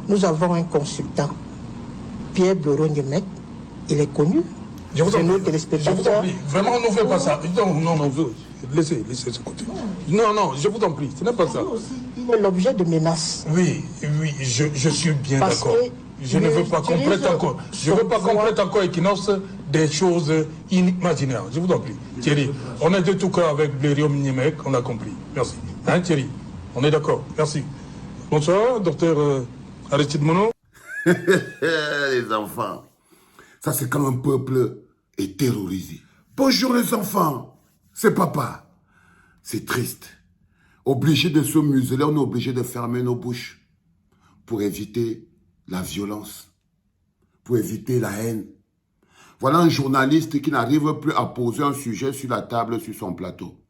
Nous avons un consultant, Pierre Bloro-Niemek, il est connu. C'est nos téléspectateurs. Vraiment, n'ouvrez pas ça. Non, laissez ce côté. Non, je vous en prie, ce n'est pas ça. Il est l'objet de menaces. Oui, je suis bien d'accord. Je ne veux pas qu'on prête encore. Je ne veux pas qu'on prête encore Equinox des choses inimaginaires. Je vous en prie. Thierry, on est de tout cœur avec Blérium Niemek, on a compris. Merci. Hein, Thierry? On est d'accord. Merci. Bonsoir, docteur Aristide Mono. Les enfants, ça c'est quand un peuple est terrorisé. Bonjour les enfants, c'est papa. C'est triste. Obligé de se museler, on est obligé de fermer nos bouches pour éviter la violence, pour éviter la haine. Voilà un journaliste qui n'arrive plus à poser un sujet sur la table, sur son plateau.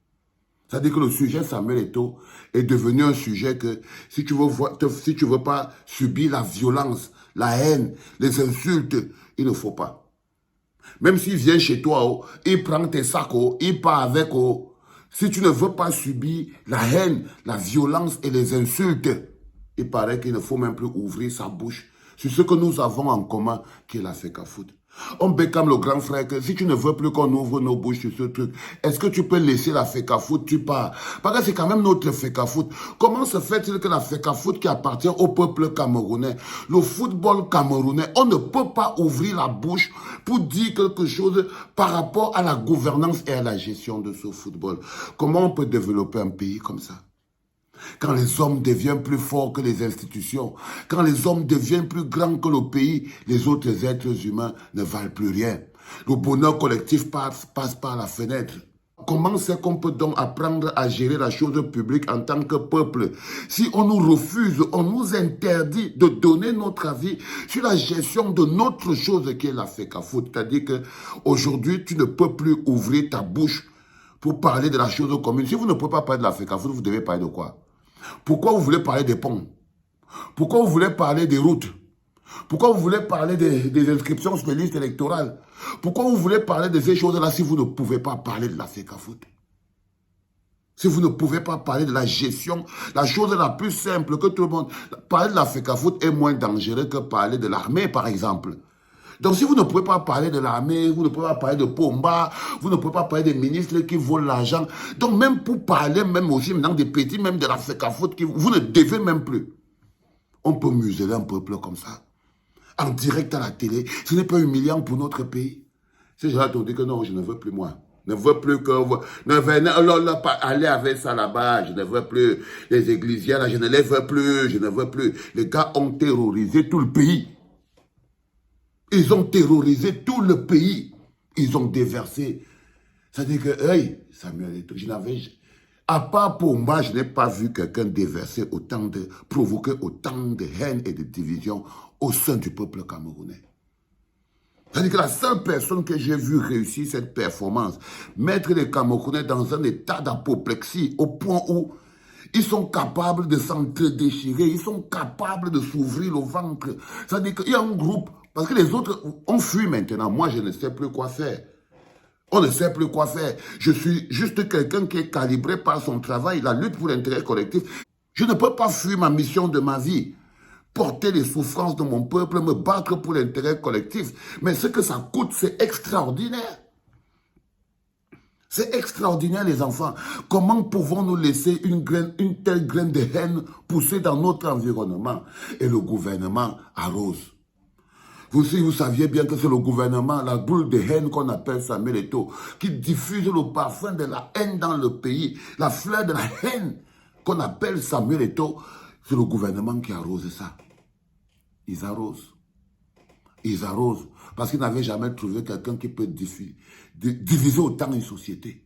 C'est-à-dire que le sujet Samuel Eto'o est devenu un sujet que si tu veux pas subir la violence, la haine, les insultes, il ne faut pas. Même s'il vient chez toi, il prend tes sacs, il part avec. Si tu ne veux pas subir la haine, la violence et les insultes, il paraît qu'il ne faut même plus ouvrir sa bouche sur ce que nous avons en commun, qui est la FECAFOOT. On bécame le grand frère que si tu ne veux plus qu'on ouvre nos bouches sur ce truc, est-ce que tu peux laisser la FECAFOOT, tu pars? Parce que c'est quand même notre FECAFOOT. Comment se fait-il que la FECAFOOT qui appartient au peuple camerounais, le football camerounais, on ne peut pas ouvrir la bouche pour dire quelque chose par rapport à la gouvernance et à la gestion de ce football? Comment on peut développer un pays comme ça? Quand les hommes deviennent plus forts que les institutions, quand les hommes deviennent plus grands que le pays, les autres êtres humains ne valent plus rien. Le bonheur collectif passe par la fenêtre. Comment c'est qu'on peut donc apprendre à gérer la chose publique en tant que peuple si on nous refuse, on nous interdit de donner notre avis sur la gestion de notre chose qui est la FECAFOOT? C'est-à-dire qu'aujourd'hui, tu ne peux plus ouvrir ta bouche pour parler de la chose commune. Si vous ne pouvez pas parler de la FECAFOOT, vous devez parler de quoi? Pourquoi vous voulez parler des ponts? Pourquoi vous voulez parler des routes? Pourquoi vous voulez parler des inscriptions sur les listes électorales? Pourquoi vous voulez parler de ces choses-là si vous ne pouvez pas parler de la FECAFOOT? Si vous ne pouvez pas parler de la gestion, la chose la plus simple que tout le monde... Parler de la FECAFOOT est moins dangereux que parler de l'armée, par exemple. Donc si vous ne pouvez pas parler de l'armée, vous ne pouvez pas parler de Pomba, vous ne pouvez pas parler des ministres qui volent l'argent. Donc même pour parler, même aussi maintenant des petits, même de la FECAFOOT, vous ne devez même plus. On peut museler un peuple comme ça. En direct à la télé, ce n'est pas humiliant pour notre pays. Ces gens-là t'ont dit que non, je ne veux plus moi. Ne veux plus que vous... Ne venez pas aller avec ça là-bas. Je ne veux plus. Les églisiens là, je ne les veux plus. Je ne veux plus. Les gars ont terrorisé tout le pays. Ils ont terrorisé tout le pays. Ils ont déversé. C'est-à-dire que, hey, Samuel Eto'o, à part pour moi, je n'ai pas vu quelqu'un déverser provoquer autant de haine et de division au sein du peuple camerounais. C'est-à-dire que la seule personne que j'ai vue réussir cette performance, mettre les Camerounais dans un état d'apoplexie au point où ils sont capables de s'entre-déchirer, ils sont capables de s'ouvrir le ventre. C'est-à-dire qu'il y a un groupe, parce que les autres ont fui maintenant. Moi, je ne sais plus quoi faire. On ne sait plus quoi faire. Je suis juste quelqu'un qui est calibré par son travail, la lutte pour l'intérêt collectif. Je ne peux pas fuir ma mission de ma vie. Porter les souffrances de mon peuple, me battre pour l'intérêt collectif. Mais ce que ça coûte, c'est extraordinaire. C'est extraordinaire, les enfants. Comment pouvons-nous laisser une telle graine de haine pousser dans notre environnement? Et le gouvernement arrose. Vous saviez bien que c'est le gouvernement, la boule de haine qu'on appelle Samuel Eto'o, qui diffuse le parfum de la haine dans le pays, la fleur de la haine qu'on appelle Samuel Eto'o. C'est le gouvernement qui arrose ça. Ils arrosent. Ils arrosent. Parce qu'ils n'avaient jamais trouvé quelqu'un qui peut diviser autant une société.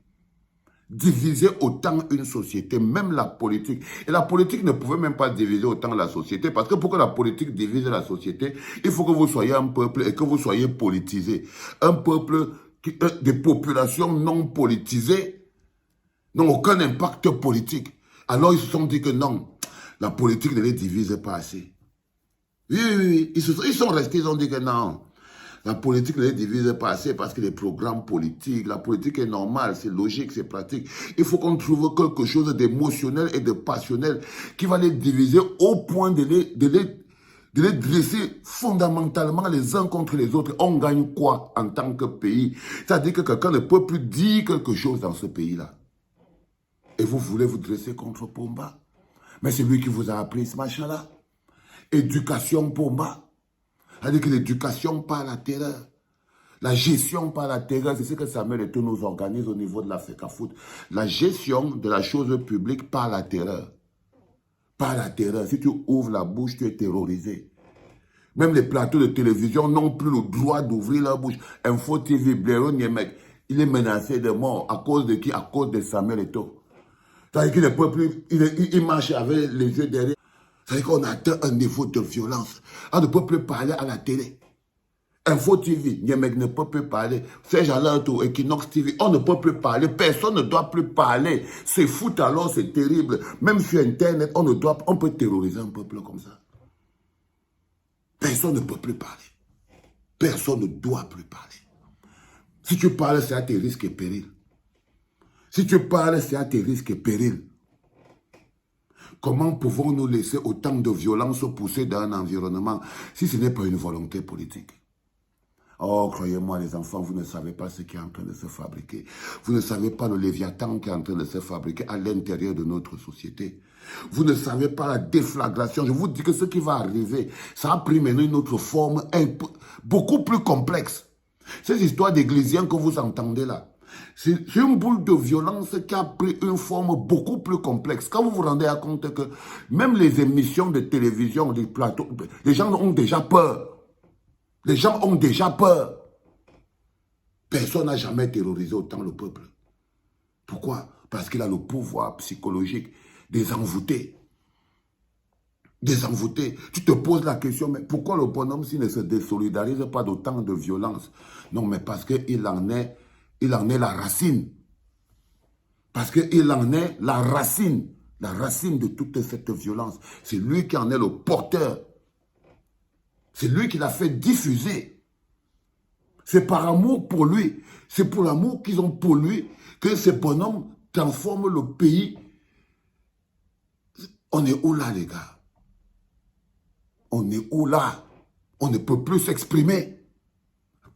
Diviser autant une société, même la politique. Et la politique ne pouvait même pas diviser autant la société, parce que pour que la politique divise la société, il faut que vous soyez un peuple et que vous soyez politisé. Un peuple, des populations non politisées n'ont aucun impact politique. Alors ils se sont dit que non, la politique ne les divise pas assez. Oui. Ils sont restés, ils ont dit que non. La politique ne les divise pas assez parce que les programmes politiques, la politique est normale, c'est logique, c'est pratique. Il faut qu'on trouve quelque chose d'émotionnel et de passionnel qui va les diviser au point de de les dresser fondamentalement les uns contre les autres. On gagne quoi en tant que pays? C'est-à-dire que quelqu'un ne peut plus dire quelque chose dans ce pays-là. Et vous voulez vous dresser contre Pomba. Mais c'est lui qui vous a appris ce machin-là. Éducation Pomba. C'est-à-dire que l'éducation par la terreur. La gestion par la terreur, c'est ce que Samuel Eto'o nous organise au niveau de la FECAFOOT. La gestion de la chose publique par la terreur. Par la terreur. Si tu ouvres la bouche, tu es terrorisé. Même les plateaux de télévision n'ont plus le droit d'ouvrir leur bouche. Info TV, Blaireau Niemek, il est menacé de mort. À cause de qui? À cause de Samuel Eto'o. C'est-à-dire qu'il ne peut plus, il marche avec les yeux derrière. C'est-à-dire qu'on atteint un niveau de violence. On ne peut plus parler à la télé. Info TV, Niemek ne peut plus parler. Serge Alanto, Equinox TV, on ne peut plus parler. Personne ne doit plus parler. C'est fou alors, c'est terrible. Même sur Internet, on peut terroriser un peuple comme ça. Personne ne peut plus parler. Personne ne doit plus parler. Si tu parles, c'est à tes risques et périls. Si tu parles, c'est à tes risques et périls. Comment pouvons-nous laisser autant de violence pousser dans un environnement si ce n'est pas une volonté politique? Oh, croyez-moi les enfants, vous ne savez pas ce qui est en train de se fabriquer. Vous ne savez pas le léviathan qui est en train de se fabriquer à l'intérieur de notre société. Vous ne savez pas la déflagration. Je vous dis que ce qui va arriver, ça a pris maintenant une autre forme beaucoup plus complexe. Ces histoires d'églisiens que vous entendez là, c'est une boule de violence qui a pris une forme beaucoup plus complexe. Quand vous vous rendez compte que même les émissions de télévision, les plateaux, les gens ont déjà peur. Les gens ont déjà peur. Personne n'a jamais terrorisé autant le peuple. Pourquoi? Parce qu'il a le pouvoir psychologique des envoûtés. Des envoûtés. Tu te poses la question, mais pourquoi le bonhomme s'il ne se désolidarise pas d'autant de violence? Non, mais parce qu'il en est la racine. Parce qu'il en est la racine de toute cette violence. C'est lui qui en est le porteur. C'est lui qui l'a fait diffuser. C'est par amour pour lui. C'est pour l'amour qu'ils ont pour lui que ces bonhommes transforment le pays. On est où là, les gars? On est où là? On ne peut plus s'exprimer.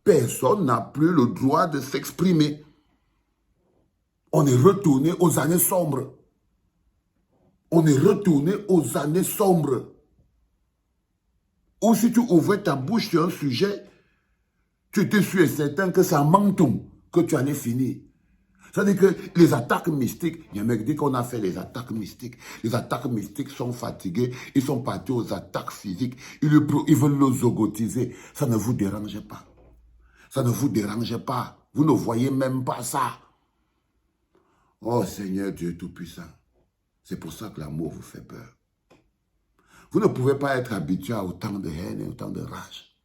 Personne n'a plus le droit de s'exprimer. On est retourné aux années sombres. On est retourné aux années sombres. Ou si tu ouvrais ta bouche sur un sujet, tu étais sûr et certain que c'est un mentum, que tu en es fini. C'est-à-dire que les attaques mystiques, il y a un mec dit qu'on a fait les attaques mystiques. Les attaques mystiques sont fatigués, ils sont partis aux attaques physiques, ils veulent le zogotiser. Ça ne vous dérange pas. Ça ne vous dérange pas. Vous ne voyez même pas ça. Oh Seigneur Dieu Tout-Puissant, c'est pour ça que l'amour vous fait peur. Vous ne pouvez pas être habitué à autant de haine et autant de rage.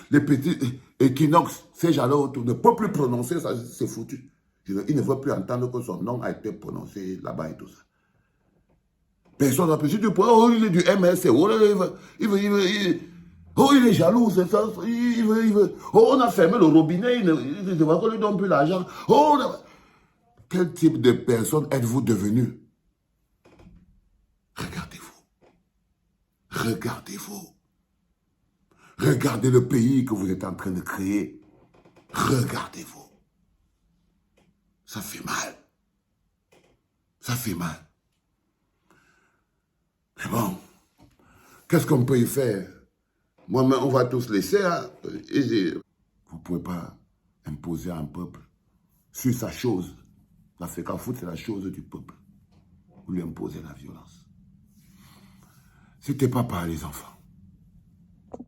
Les petits Equinox, ces gens-là ne peuvent plus prononcer ça, c'est foutu. Il ne veut plus entendre que son nom a été prononcé là-bas et tout ça. Personne n'a pu. Si tu peux, oh, il est du MSC, oh, il est jaloux, c'est ça, il veut. Oh, on a fermé le robinet, il ne va qu'on lui donne plus l'argent. Oh, quel type de personne êtes-vous devenu? Regardez-vous. Regardez-vous. Regardez le pays que vous êtes en train de créer. Regardez-vous. Ça fait mal. Ça fait mal. Mais bon, qu'est-ce qu'on peut y faire? Moi-même, on va tous laisser. Hein? Vous ne pouvez pas imposer à un peuple sur sa chose. La FECAFOOT, c'est la chose du peuple. Vous lui imposez la violence. C'était pas par les enfants.